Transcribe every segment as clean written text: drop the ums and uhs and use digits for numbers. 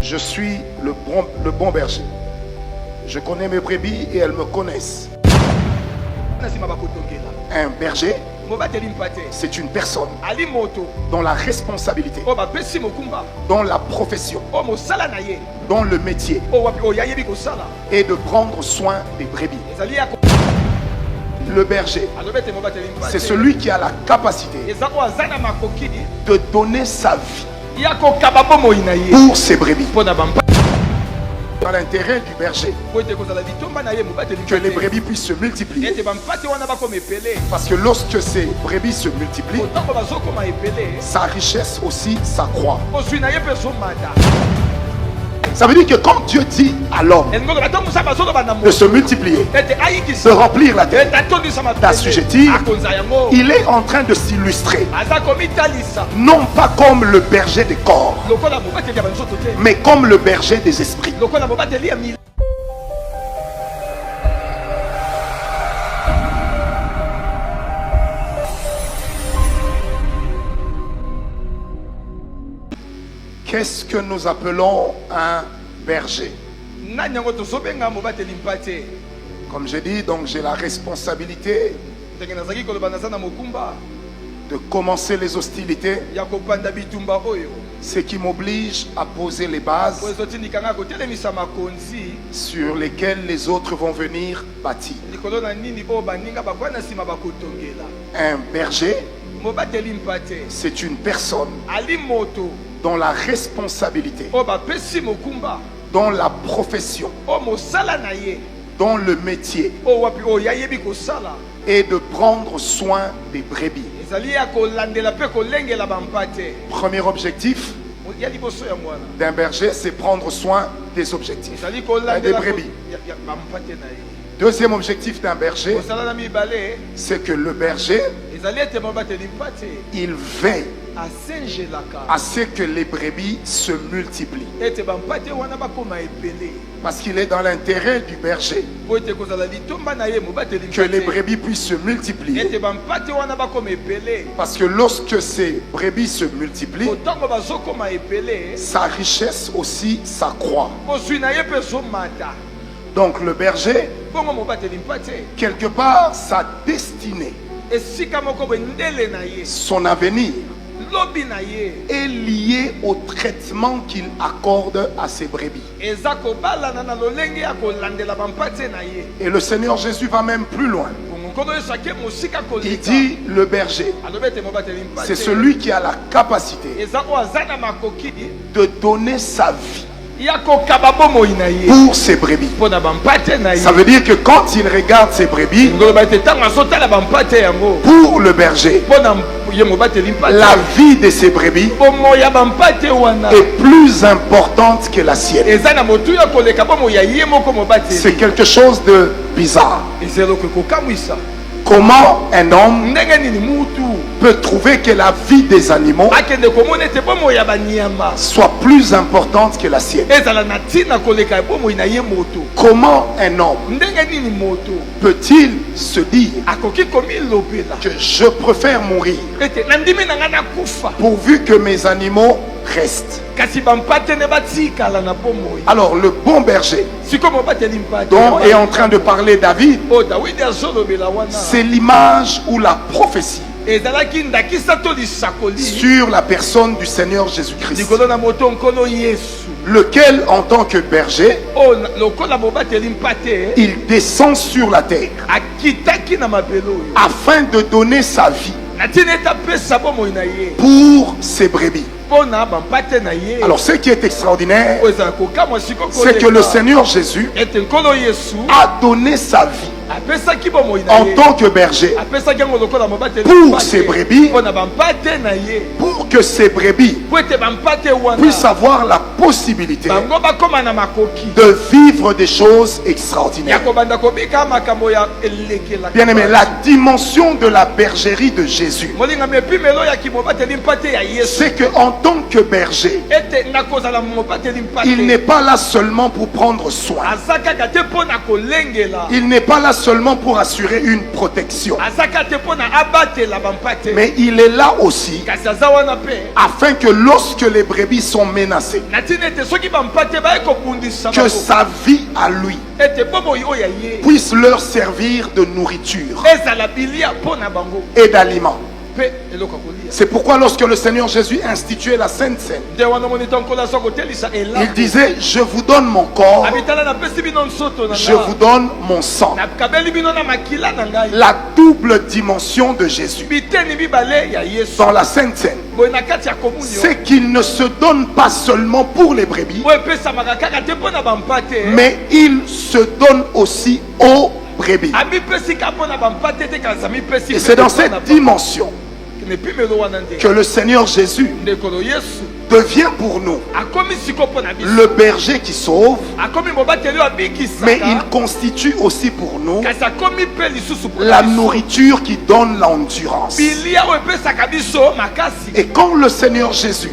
Je suis le bon berger. Je connais mes brebis et elles me connaissent. Un berger, c'est une personne dont la responsabilité, dont la profession, dont le métier est de prendre soin des brebis. Le berger, c'est celui qui a la capacité de donner sa vie pour ses brebis. Dans l'intérêt du berger, que les brebis puissent se multiplier. Parce que lorsque ces brebis se multiplient, sa richesse aussi s'accroît. Ça veut dire que quand Dieu dit à l'homme de se multiplier, de remplir la terre, d'assujettir, il est en train de s'illustrer, non pas comme le berger des corps, mais comme le berger des esprits. Qu'est-ce que nous appelons un berger? Comme j'ai dit, donc j'ai la responsabilité de commencer les hostilités, ce qui m'oblige à poser les bases sur lesquelles les autres vont venir bâtir. Un berger, c'est une personne dont la responsabilité, dont la profession, dont le métier est de prendre soin des brebis. Premier objectif d'un berger, c'est prendre soin des objectifs, des brebis. Deuxième objectif d'un berger, c'est que le berger, il veille à ce que les brebis se multiplient. Parce qu'il est dans l'intérêt du berger que les brebis puissent se multiplier. Parce que lorsque ces brebis se multiplient, sa richesse aussi s'accroît. Donc le berger, quelque part, sa destinée, son avenir est lié au traitement qu'il accorde à ses brebis. Et le Seigneur Jésus va même plus loin. Il dit le berger, c'est celui qui a la capacité de donner sa vie pour ses brebis. Ça veut dire que quand il regarde ses brebis, pour le berger, la vie de ses brebis est plus importante que la sienne. C'est quelque chose de bizarre. Comment un homme peut trouver que la vie des animaux soit plus importante que la sienne? Comment un homme peut-il se dire que je préfère mourir pourvu que mes animaux restent? Alors le bon berger dont est en train de parler David, c'est l'image ou la prophétie sur la personne du Seigneur Jésus-Christ, lequel en tant que berger, il descend sur la terre afin de donner sa vie pour ses brebis. Alors ce qui est extraordinaire, c'est que le Seigneur Jésus a donné sa vie en tant que berger pour ses brebis, pour que ces brebis puissent avoir la possibilité de vivre des choses extraordinaires. Bien aimé, la dimension de la bergerie de Jésus, c'est qu'en tant que berger, il n'est pas là seulement pour prendre soin. Il n'est pas là seulement pour assurer une protection, mais il est là aussi afin que lorsque les brebis sont menacées, que sa vie à lui puisse leur servir de nourriture et d'aliments. C'est pourquoi lorsque le Seigneur Jésus instituait la Sainte Seine, il disait: je vous donne mon corps, je vous donne mon sang. La double dimension de Jésus dans la Sainte Seine, c'est qu'il ne se donne pas seulement pour les brebis, mais il se donne aussi aux brebis. Et c'est dans cette dimension que le Seigneur Jésus devient pour nous le berger qui sauve, mais il constitue aussi pour nous la nourriture qui donne l'endurance. Et quand le Seigneur Jésus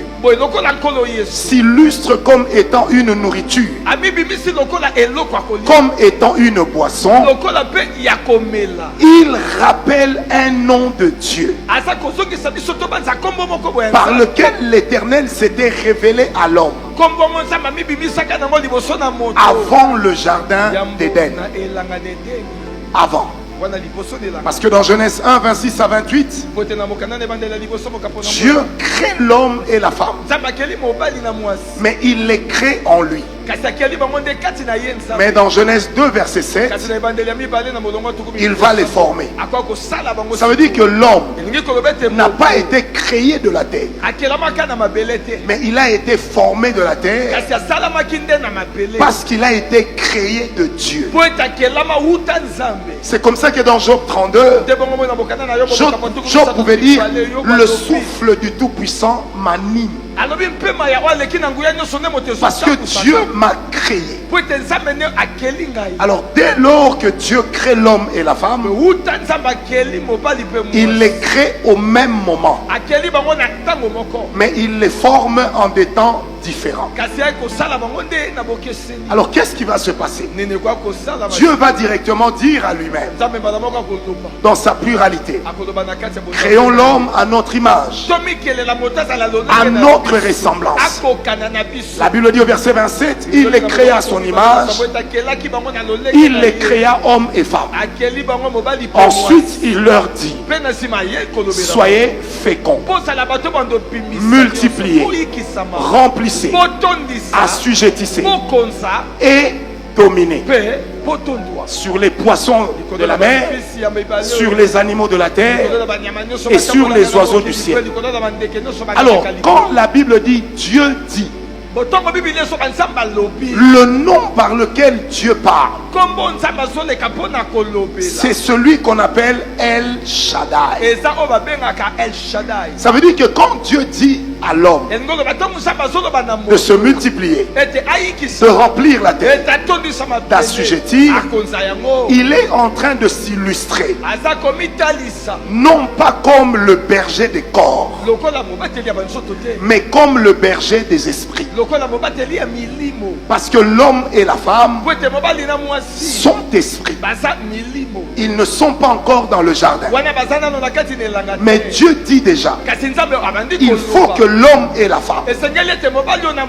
s'illustre comme étant une nourriture, comme étant une boisson, il rappelle un nom de Dieu par lequel l'Éternel s'était révélé à l'homme avant le jardin d'Éden. Avant. Parce que dans Genèse 1, 26 à 28, Dieu crée l'homme et la femme, mais il les crée en lui. Mais dans Genèse 2, verset 7, il va les former. Ça veut dire que l'homme n'a pas été créé de la terre, mais il a été formé de la terre parce qu'il a été créé de Dieu. C'est comme ça que dans Job 32, Job pouvait dire: le souffle du Tout-Puissant m'anime. Parce que Dieu m'a créé. Alors dès lors que Dieu crée l'homme et la femme, il les crée au même moment, mais il les forme en des temps différents. Alors qu'est-ce qui va se passer? Dieu va directement dire à lui-même, dans sa pluralité: créons l'homme à notre image, à notre ressemblance. La Bible dit au verset 27, il les créa à son image, il les créa hommes et femmes. Ensuite il leur dit: soyez féconds, multipliez, remplissez, assujettissez et dominez sur les poissons de la mer, sur les animaux de la terre et sur les oiseaux du ciel. Alors, quand la Bible dit Dieu dit, le nom par lequel Dieu parle, c'est celui qu'on appelle El Shaddai. Ça veut dire que quand Dieu dit à l'homme de se multiplier, de remplir la terre, d'assujettir, il est en train de s'illustrer, non pas comme le berger des corps, mais comme le berger des esprits. Parce que l'homme et la femme sont esprits. Ils ne sont pas encore dans le jardin. Mais Dieu dit déjà, il faut que l'homme et la femme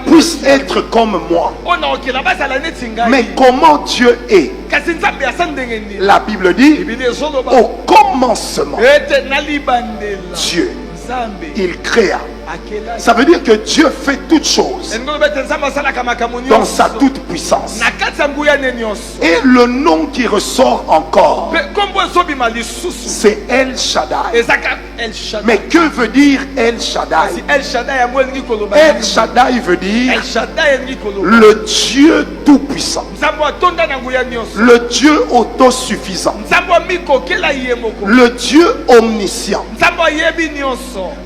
puissent être comme moi. Mais comment Dieu est? La Bible dit, au commencement, Dieu, il créa. Ça veut dire que Dieu fait toutes choses dans sa toute puissance. Et le nom qui ressort encore, c'est El Shaddai. Mais que veut dire El Shaddai? El Shaddai veut dire le Dieu tout-puissant, le Dieu autosuffisant, le Dieu omniscient.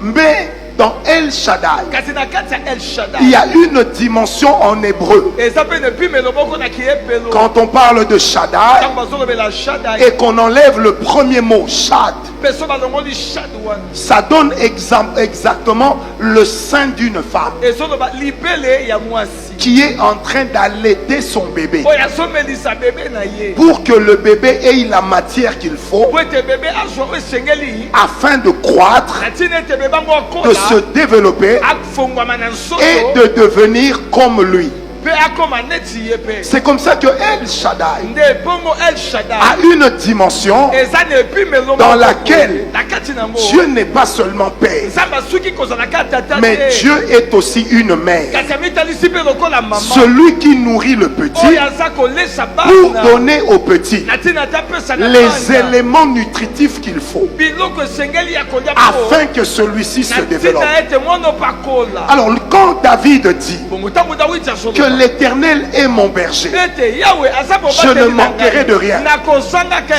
Mais dans El Shaddai, il y a une dimension en hébreu. Quand on parle de Shaddai et qu'on enlève le premier mot Shad, Ça donne exactement le sein d'une femme qui est en train d'allaiter son bébé pour que le bébé ait la matière qu'il faut afin de croître, de se développer et de devenir comme lui. C'est comme ça que El Shaddai a une dimension dans laquelle Dieu n'est pas seulement père, mais Dieu est aussi une mère. Celui qui nourrit le petit pour donner au petit les éléments nutritifs qu'il faut afin que celui-ci se développe. Alors quand David dit que l'Éternel est mon berger, je ne manquerai de rien,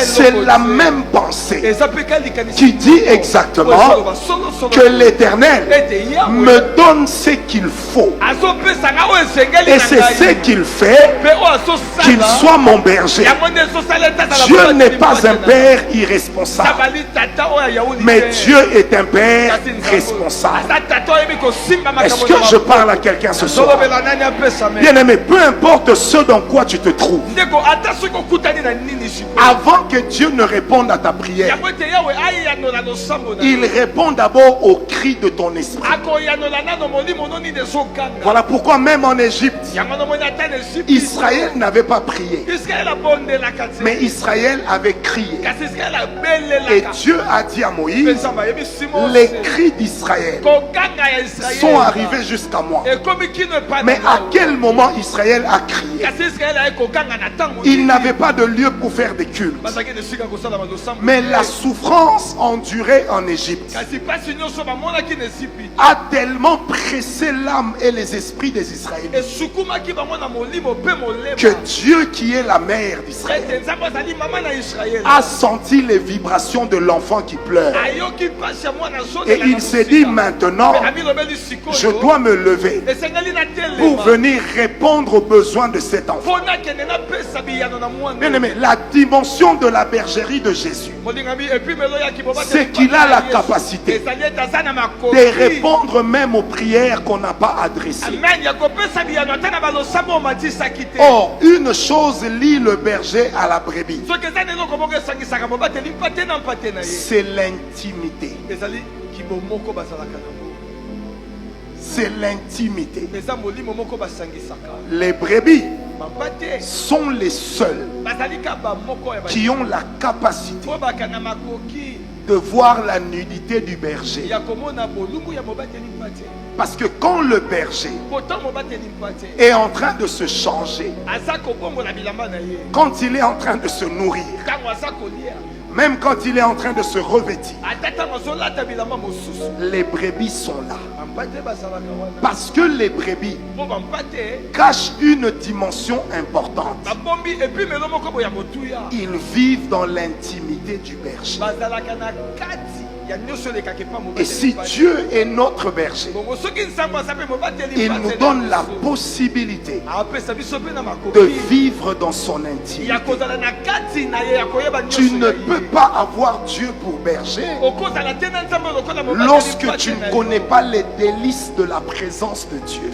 c'est la même pensée qui dit exactement que l'Éternel me donne ce qu'il faut, et c'est ce qu'il fait qu'il soit mon berger. Dieu n'est pas un père irresponsable, mais Dieu est un père responsable. Est-ce que je parle à quelqu'un ce soir? Bien-aimé, peu importe ce dans quoi tu te trouves, avant que Dieu ne réponde à ta prière, il répond d'abord au cri de ton esprit. Voilà pourquoi même en Égypte, Israël n'avait pas prié, mais Israël avait crié. Et Dieu a dit à Moïse, les cris d'Israël sont arrivés jusqu'à moi. Mais à quel moment Israël a crié? Il n'avait pas de lieu pour faire des cultes, mais la souffrance endurée en Égypte a tellement pressé l'âme et les esprits des Israélites que Dieu, qui est la mère d'Israël, a senti les vibrations de l'enfant qui pleure. Et il s'est dit, maintenant je dois me lever pour venir répondre aux besoins de cet enfant. Bien aimé, la dimension de la bergerie de Jésus, c'est qu'il a la capacité de répondre même aux prières qu'on n'a pas adressées. Or, une chose lie le berger à la brebis, c'est l'intimité. C'est l'intimité. Les brebis sont les seuls qui ont la capacité de voir la nudité du berger. Parce que quand le berger est en train de se changer, quand il est en train de se nourrir, même quand il est en train de se revêtir, les brebis sont là. Parce que les brebis cachent une dimension importante. Ils vivent dans l'intimité du berger. Et si Dieu est notre berger, il nous donne la possibilité de vivre dans son intimité. Tu ne peux pas avoir Dieu pour berger lorsque tu ne connais pas les délices de la présence de Dieu.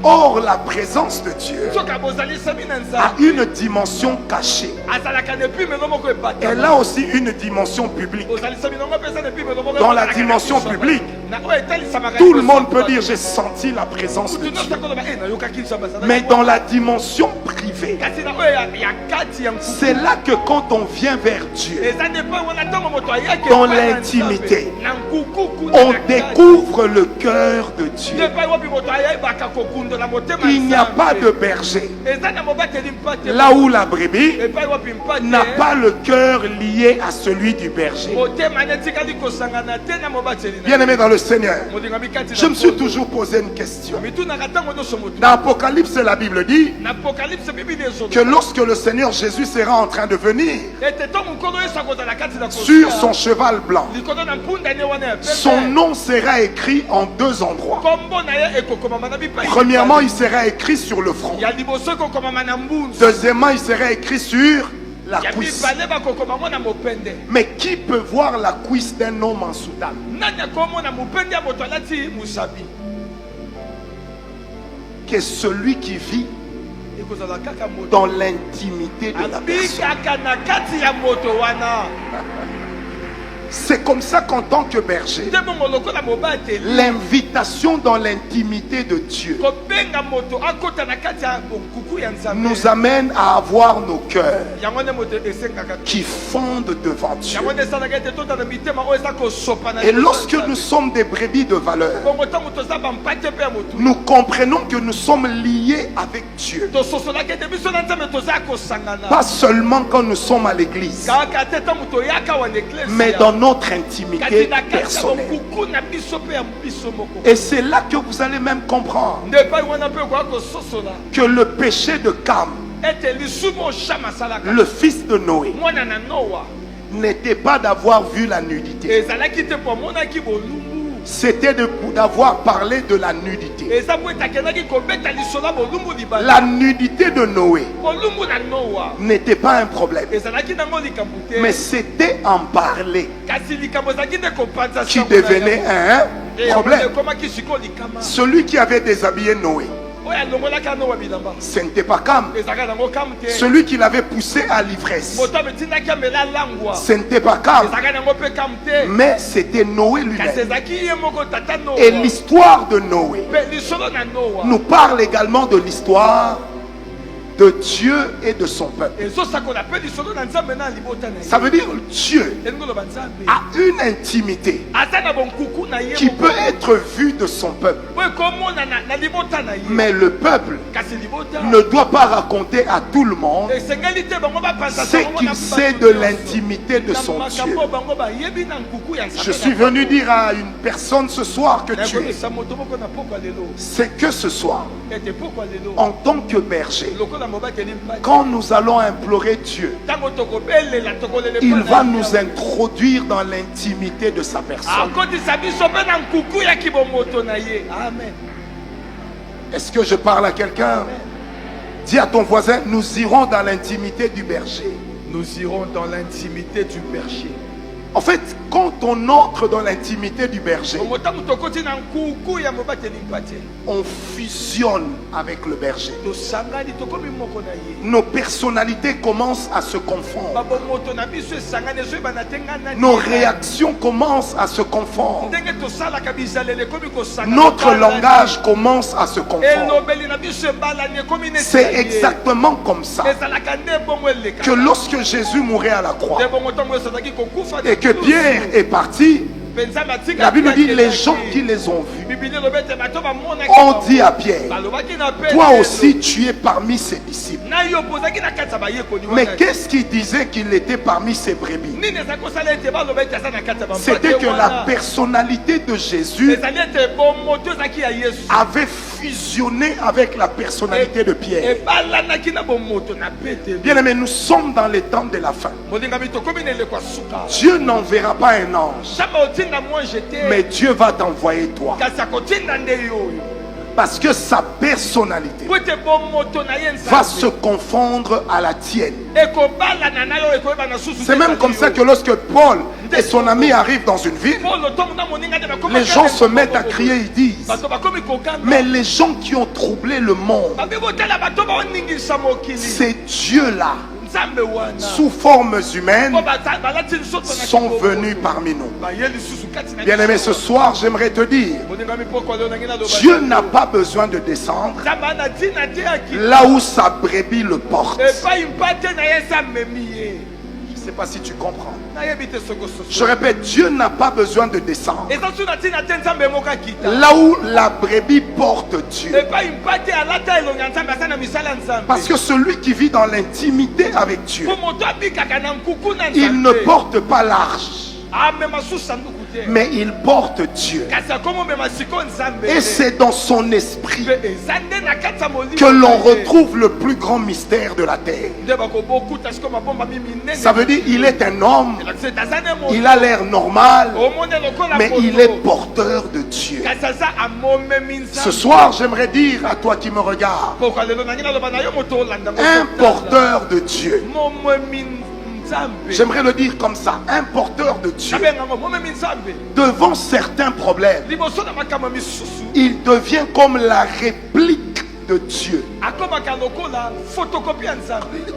Or, la présence de Dieu a une dimension cachée. Elle a aussi une dimension publique. Dans la dimension publique, tout le monde peut dire j'ai senti la présence de Dieu. Mais dans la dimension privée, c'est là que quand on vient vers Dieu, dans l'intimité, on découvre le cœur de Dieu. Il n'y a pas de berger là où la brebis n'a pas le cœur lié à celui du berger. Bien-aimé dans le Seigneur, je me suis toujours posé une question. Dans Apocalypse, la Bible dit que lorsque le Seigneur Jésus sera en train de venir sur son cheval blanc, son nom sera écrit en deux endroits. Premièrement, il sera écrit sur le front. Deuxièmement, il sera écrit sur la cuisse. Mais qui peut voir la cuisse d'un homme en soutane? Que celui qui vit dans l'intimité de la personne. C'est comme ça qu'en tant que berger, l'invitation dans l'intimité de Dieu nous amène à avoir nos cœurs qui fondent devant Dieu. Et lorsque nous sommes des brebis de valeur, nous comprenons que nous sommes liés avec Dieu. Pas seulement quand nous sommes à l'église, mais dans notre intimité personnelle. Et c'est là que vous allez même comprendre que le péché de Cam, le fils de Noé, n'était pas d'avoir vu la nudité. C'était d'avoir parlé de la nudité. La nudité de Noé n'était pas un problème, mais c'était en parler qui devenait un problème. Celui qui avait déshabillé Noé, ce n'était pas Cam. Celui qui l'avait poussé à l'ivresse, ce n'était pas Cam, mais c'était Noé lui-même. Et l'histoire de Noé nous parle également de l'histoire de Dieu et de son peuple. Ça veut dire Dieu a une intimité qui peut être vue de son peuple. Mais le peuple ne doit pas raconter à tout le monde ce qu'il sait de l'intimité de son Dieu. Je suis venu dire à une personne ce soir que tu es. C'est que ce soir, en tant que berger, quand nous allons implorer Dieu, il va nous introduire dans l'intimité de sa personne. Est-ce que je parle à quelqu'un? Dis à ton voisin, nous irons dans l'intimité du berger. Nous irons dans l'intimité du berger. En fait, quand on entre dans l'intimité du berger, on fusionne avec le berger. Nos personnalités commencent à se confondre. Nos réactions commencent à se confondre. Notre langage commence à se confondre. C'est exactement comme ça que lorsque Jésus mourait à la croix et que Pierre est parti, la Bible dit les gens qui les ont vus ont dit à Pierre, toi aussi tu es parmi ses disciples. Mais qu'est-ce qui disait qu'il était parmi ses brebis? C'était que la personnalité de Jésus avait fusionné avec la personnalité de Pierre. Bien aimé, nous sommes dans les temps de la fin. Dieu n'enverra pas un ange, mais Dieu va t'envoyer toi. Parce que sa personnalité va se confondre à la tienne. C'est même comme ça que lorsque Paul et son ami arrivent dans une ville, les gens se mettent à crier, ils disent, mais les gens qui ont troublé le monde, ces dieux-là, sous formes humaines, sont venus parmi nous. Bien aimé, ce soir j'aimerais te dire, Dieu n'a pas besoin de descendre là où sa brebis le porte. Je ne sais pas si tu comprends. Je répète, Dieu n'a pas besoin de descendre là où la brebis porte Dieu. Parce que celui qui vit dans l'intimité avec Dieu, il ne porte pas l'arche, mais il porte Dieu. Et c'est dans son esprit que l'on retrouve le plus grand mystère de la terre. Ça veut dire il est un homme, il a l'air normal, mais il est porteur de Dieu. Ce soir j'aimerais dire à toi qui me regardes, un porteur de Dieu J'aimerais le dire comme ça, un porteur de Dieu, devant certains problèmes, il devient comme la réplique de Dieu.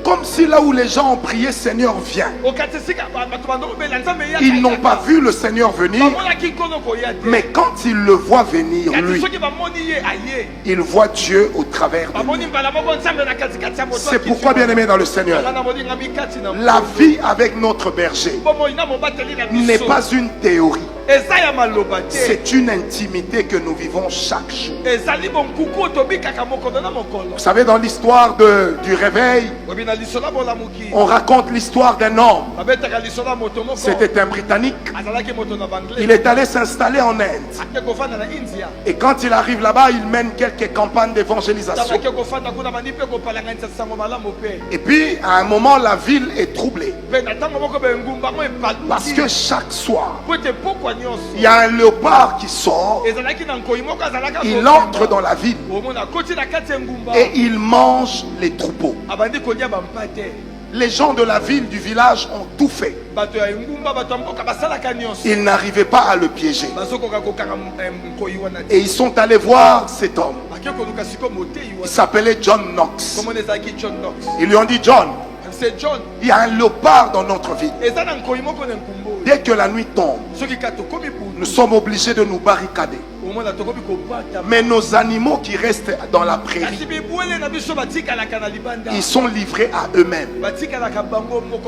Comme si là où les gens ont prié, Seigneur viens, ils n'ont pas vu le Seigneur venir, mais quand ils le voient venir, lui, il voit Dieu au travers de lui. C'est pourquoi, bien aimé dans le Seigneur, la vie avec notre berger n'est pas une théorie, c'est une intimité que nous vivons chaque jour. Vous savez, dans l'histoire du réveil, on raconte l'histoire d'un homme. C'était un Britannique. Il est allé s'installer en Inde. Et quand il arrive là-bas, il mène quelques campagnes d'évangélisation. Et puis, à un moment, la ville est troublée. Parce que chaque soir, il y a un léopard qui sort. Il entre dans la ville et il mange les troupeaux. Les gens de la ville, du village ont tout fait. Ils n'arrivaient pas à le piéger. Et ils sont allés voir cet homme. Il s'appelait John Knox. Ils lui ont dit, John, il y a un léopard dans notre ville. Dès que la nuit tombe, nous sommes obligés de nous barricader. Mais nos animaux qui restent dans la prairie, ils sont livrés à eux-mêmes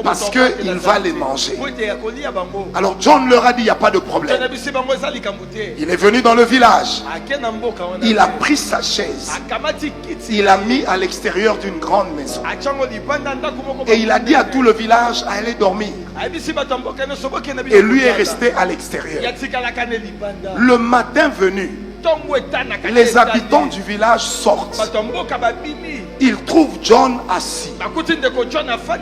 parce qu'il va les manger. Alors John leur a dit, il n'y a pas de problème. Il est venu dans le village. Il a pris sa chaise. Il l'a mis à l'extérieur d'une grande maison. Et il a dit à tout le village, allez dormir. Et lui est resté à l'extérieur. Le matin venu, les habitants du village sortent. Ils trouvent John assis,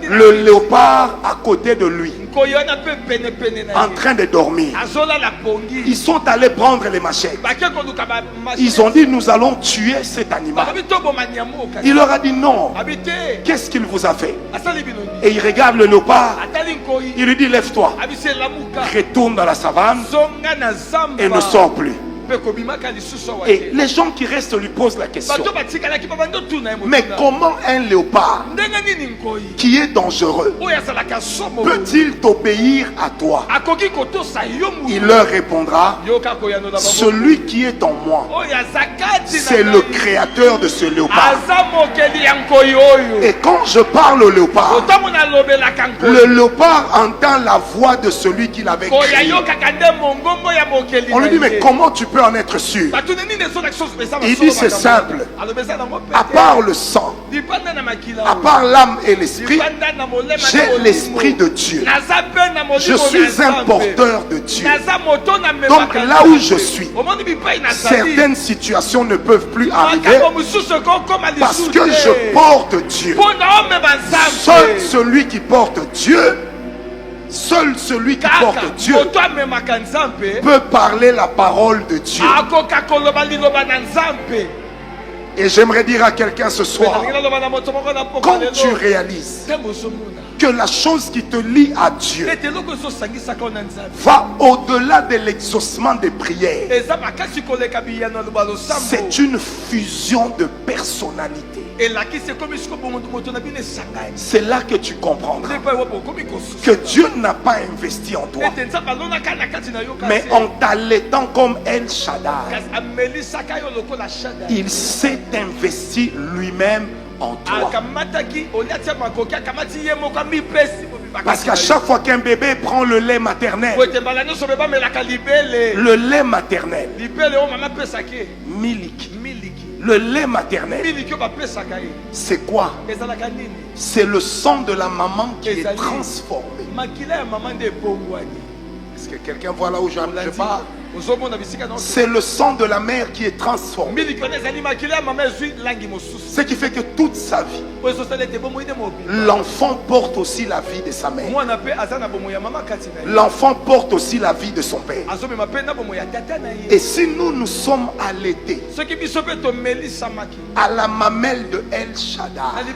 le léopard à côté de lui, en train de dormir. Ils sont allés prendre les machettes. Ils ont dit, nous allons tuer cet animal. Il leur a dit, non. Qu'est-ce qu'il vous a fait? Et il regarde le léopard. Il lui dit, lève-toi, retourne dans la savane et ne sors plus. Et les gens qui restent lui posent la question, mais comment un léopard qui est dangereux peut-il t'obéir à toi? Il leur répondra, celui qui est en moi, c'est le créateur de ce léopard. Et quand je parle au léopard, le léopard entend la voix de celui qui l'avait créé. On lui dit, mais comment tu peux en être sûr? Il dit, c'est simple. À part le sang, à part l'âme et l'esprit, j'ai l'esprit de Dieu. Je suis un porteur de Dieu. Donc là où je suis, certaines situations ne peuvent plus arriver parce que je porte Dieu. Seul celui qui porte Dieu, seul celui qui porte Dieu peut parler la parole de Dieu. Et j'aimerais dire à quelqu'un ce soir, quand tu réalises que la chose qui te lie à Dieu va au-delà de l'exaucement des prières, c'est une fusion de personnalité. C'est là que tu comprendras que Dieu n'a pas investi en toi, mais en t'allaitant comme El Shaddai, il s'est investi lui-même en toi. Parce qu'à chaque fois qu'un bébé prend le lait maternel, le lait maternel, milk, le lait maternel, c'est quoi? C'est le sang de la maman qui est transformé. Est-ce que quelqu'un voit là où je parle? C'est le sang de la mère qui est transformé. Ce qui fait que toute sa vie, l'enfant porte aussi la vie de sa mère. L'enfant porte aussi la vie de son père. Et si nous sommes allaités à la mamelle de El Shaddai,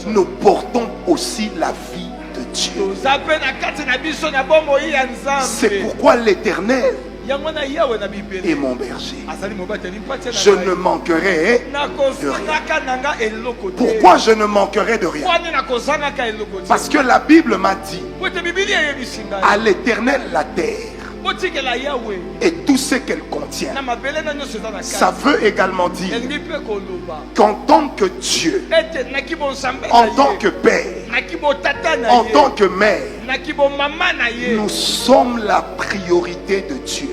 nous portons aussi la vie Dieu. C'est pourquoi l'Éternel est mon berger. Je ne manquerai de rien. Pourquoi je ne manquerai de rien? Parce que la Bible m'a dit, à l'Éternel la terre et tout ce qu'elle contient. Ça veut également dire qu'en tant que Dieu, en tant que Père, en tant que Mère, nous sommes la priorité de Dieu.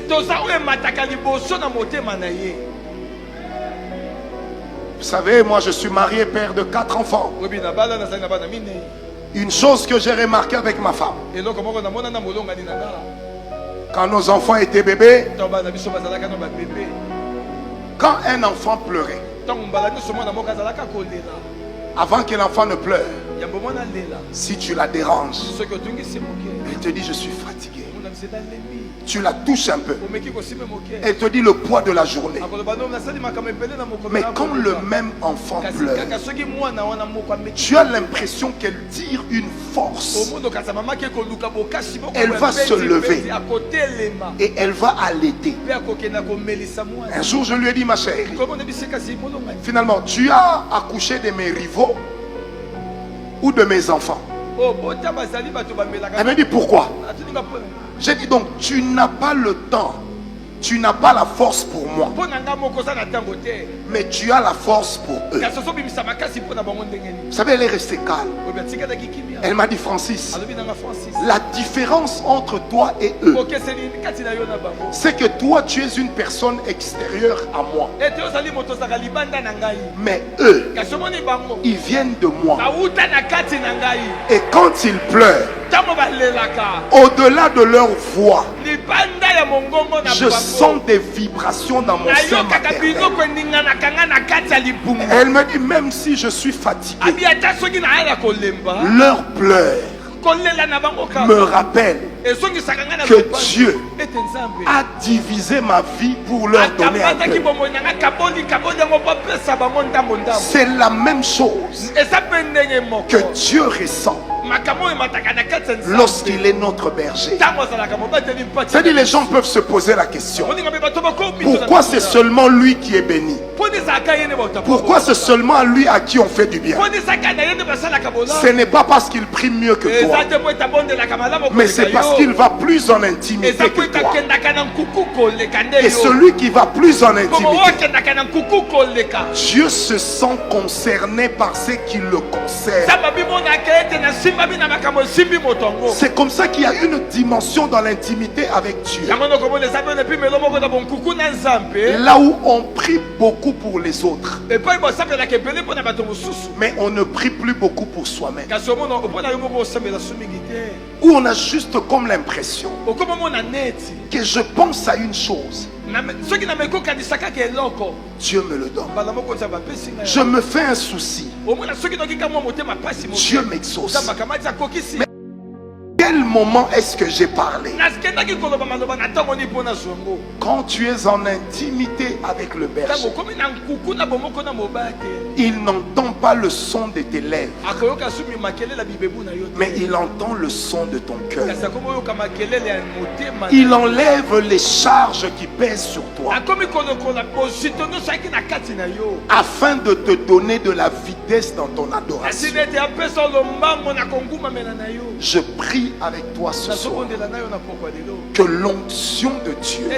Vous savez, moi je suis marié, père de 4 enfants. Une chose que j'ai remarqué avec ma femme, quand nos enfants étaient bébés, quand un enfant pleurait, avant que l'enfant ne pleure, si tu la déranges, elle te dit je suis fatigué. Tu la touches un peu, elle te dit le poids de la journée. Mais quand le même enfant pleure, tu as l'impression qu'elle tire une force. Elle va se lever et elle va allaiter. Un jour je lui ai dit, ma chérie, finalement tu as accouché de mes rivaux ou de mes enfants? Elle me dit pourquoi? J'ai dit donc tu n'as pas le temps, tu n'as pas la force pour moi, mais tu as la force pour eux. Vous savez, elle est restée calme. Elle m'a dit, Francis, la différence entre toi et eux, c'est que toi tu es une personne extérieure à moi, mais eux, ils viennent de moi. Et quand ils pleurent, au-delà de leur voix, je sens des vibrations dans mon sein maternel. Elle me dit, même si je suis fatigué, leurs pleurs me rappellent que Dieu a divisé ma vie pour leur donner un peu. C'est la même chose que Dieu ressent lorsqu'il est notre berger. C'est-à-dire, les gens peuvent se poser la question, pourquoi c'est seulement lui qui est béni? Pourquoi c'est seulement à lui à qui on fait du bien? Ce n'est pas parce qu'il prie mieux que toi, mais c'est parce qu'il va plus en intimité que toi. Et celui qui va plus en intimité, Dieu se sent concerné par ce qui le concerne. C'est comme ça qu'il y a une dimension dans l'intimité avec Dieu. Là où on prie beaucoup pour les autres, mais on ne prie plus beaucoup pour soi-même. Où on a juste comme l'impression que je pense à une chose, Dieu me le donne. Je me fais un souci, Dieu m'exauce. Mais quel moment est-ce que j'ai parlé? Quand tu es en intimité avec le berger, il n'entend pas le son de tes lèvres, mais il entend le son de ton cœur. Il enlève les charges qui pèsent sur toi, afin de te donner de la vitesse dans ton adoration. Je prie avec toi ce soir que l'onction de Dieu,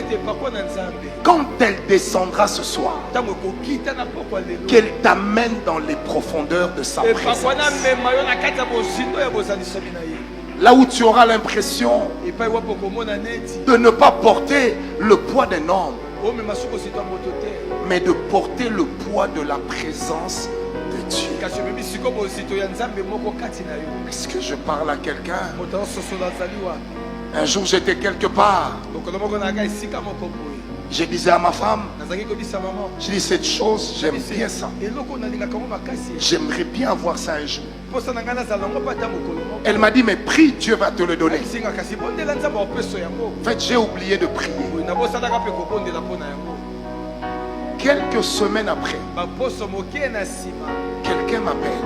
quand elle descendra ce soir, qu'elle t'amène dans les profondeurs de sa présence. Là où tu auras l'impression de ne pas porter le poids d'un homme, mais de porter le poids de la présence de Dieu. Est-ce que je parle à quelqu'un? Un jour j'étais quelque part, je disais à ma femme, je dis cette chose, j'aime bien ça, j'aimerais bien avoir ça un jour. Elle m'a dit, mais prie, Dieu va te le donner. En fait, j'ai oublié de prier. Quelques semaines après, quelqu'un m'appelle.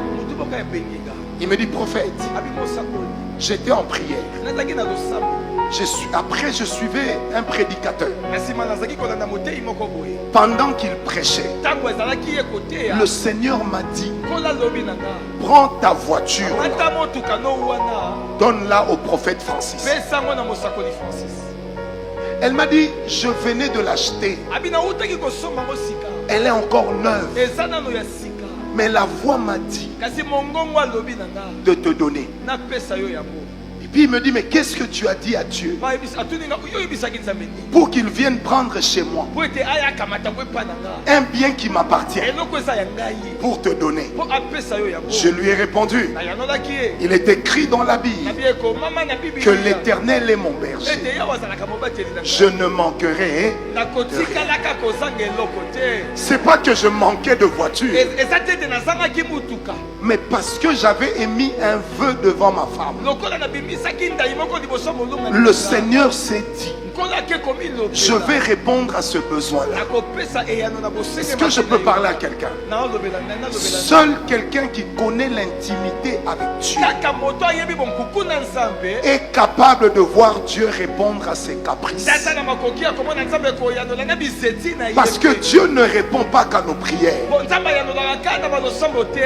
Il me dit, prophète, J'étais en prière. Après, je suivais un prédicateur. Pendant qu'il prêchait, le Seigneur m'a dit, prends ta voiture, donne-la au prophète Francis. Elle m'a dit, je venais de l'acheter. Elle est encore neuve. Mais la voix m'a dit de te donner. Et puis il me dit, mais qu'est-ce que tu as dit à Dieu pour qu'il vienne prendre chez moi un bien qui m'appartient pour te donner? Je lui ai répondu, il est écrit dans la Bible que l'Éternel est mon berger. Je ne manquerai de rien. C'est pas que je manquais de voiture, mais parce que j'avais émis un vœu devant ma femme. Le Seigneur s'est dit, je vais répondre à ce besoin-là. Est-ce que je peux parler à quelqu'un? Seul quelqu'un qui connaît l'intimité avec Dieu est capable de voir Dieu répondre à ses caprices. Parce que Dieu ne répond pas qu'à nos prières.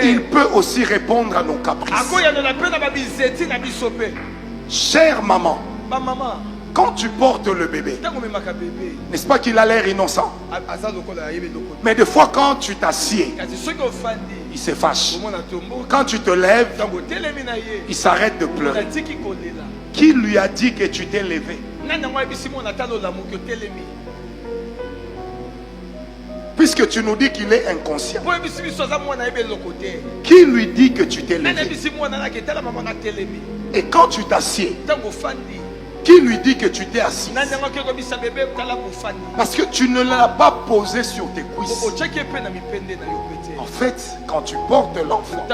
Il peut aussi répondre à nos caprices. Chère maman, quand tu portes le bébé, n'est-ce pas qu'il a l'air innocent? Mais des fois quand tu t'assieds, il se fâche. Quand tu te lèves, il s'arrête de pleurer. Qui lui a dit que tu t'es levé? Puisque tu nous dis qu'il est inconscient, qui lui dit que tu t'es levé? Et quand tu t'assieds, qui lui dit que tu t'es assis? Parce que tu ne l'as pas posé sur tes cuisses. En fait, quand tu portes l'enfant,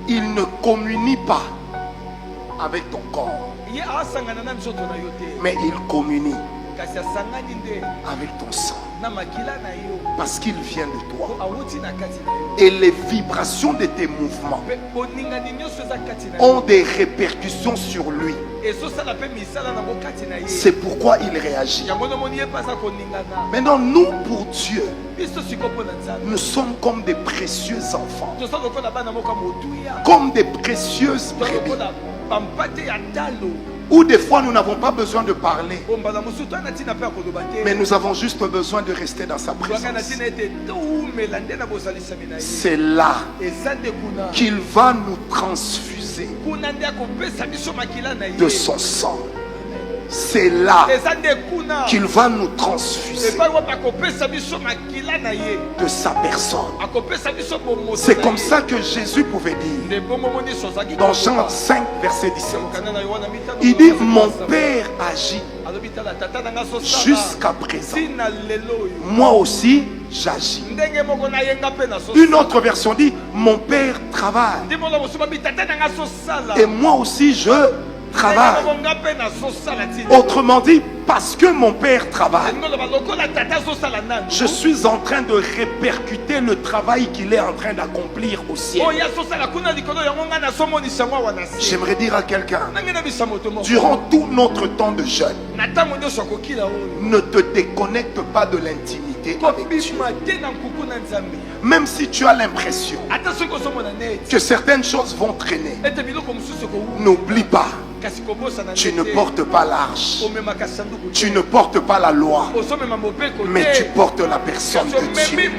il ne communie pas avec ton corps, mais il communie avec ton sang, parce qu'il vient de toi. Et les vibrations de tes mouvements ont des répercussions sur lui. C'est pourquoi il réagit. Maintenant, nous, pour Dieu, nous sommes comme des précieux enfants, comme des précieuses brebis, où des fois nous n'avons pas besoin de parler, mais nous avons juste besoin de rester dans sa présence. C'est là qu'il va nous transfuser de son sang. C'est là qu'il va nous transfuser de sa personne. C'est comme ça que Jésus pouvait dire dans Jean 5 verset 17, il dit, mon Père agit jusqu'à présent, moi aussi j'agis. Une autre version dit, mon Père travaille et moi aussi je travaille. Autrement dit, parce que mon Père travaille, je suis en train de répercuter le travail qu'il est en train d'accomplir au ciel. J'aimerais dire à quelqu'un, durant tout notre temps de jeûne, ne te déconnecte pas de l'intimité avec Dieu. Même si tu as l'impression que certaines choses vont traîner, n'oublie pas, tu ne portes pas l'arche, tu ne portes pas la loi, mais tu portes la personne de Dieu.